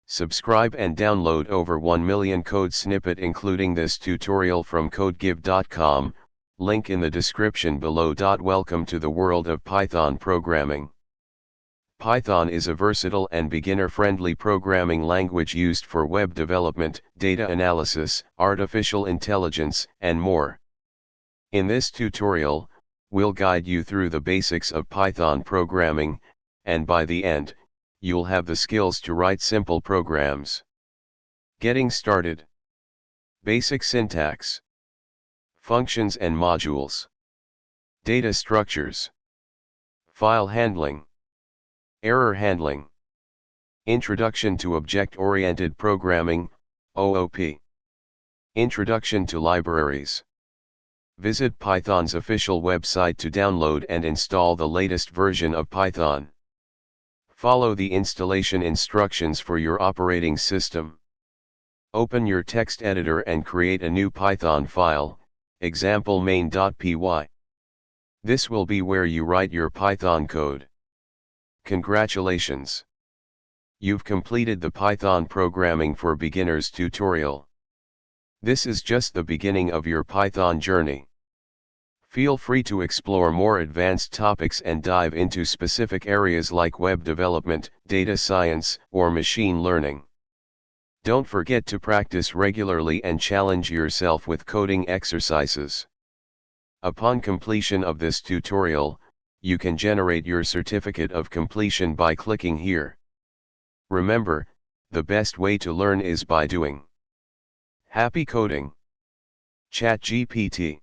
Subscribe and download over 1 million code snippet including this tutorial from codegive.com, link in the description below. Welcome to the world of Python programming. Python is a versatile and beginner-friendly programming language used for web development, data analysis, artificial intelligence, and more. In this tutorial, we'll guide you through the basics of Python programming, and by the end, you'll have the skills to write simple programs. Getting started. Basic syntax. Functions and modules. Data structures. File handling. Error handling. Introduction to Object-Oriented Programming, OOP. Introduction to libraries. Visit Python's official website to download and install the latest version of Python. Follow the installation instructions for your operating system. Open your text editor and create a new Python file, example main.py. This will be where you write your Python code. Congratulations! You've completed the Python Programming for Beginners tutorial. This is just the beginning of your Python journey. Feel free to explore more advanced topics and dive into specific areas like web development, data science, or machine learning. Don't forget to practice regularly and challenge yourself with coding exercises. Upon completion of this tutorial, you can generate your certificate of completion by clicking here. Remember, the best way to learn is by doing. Happy coding! ChatGPT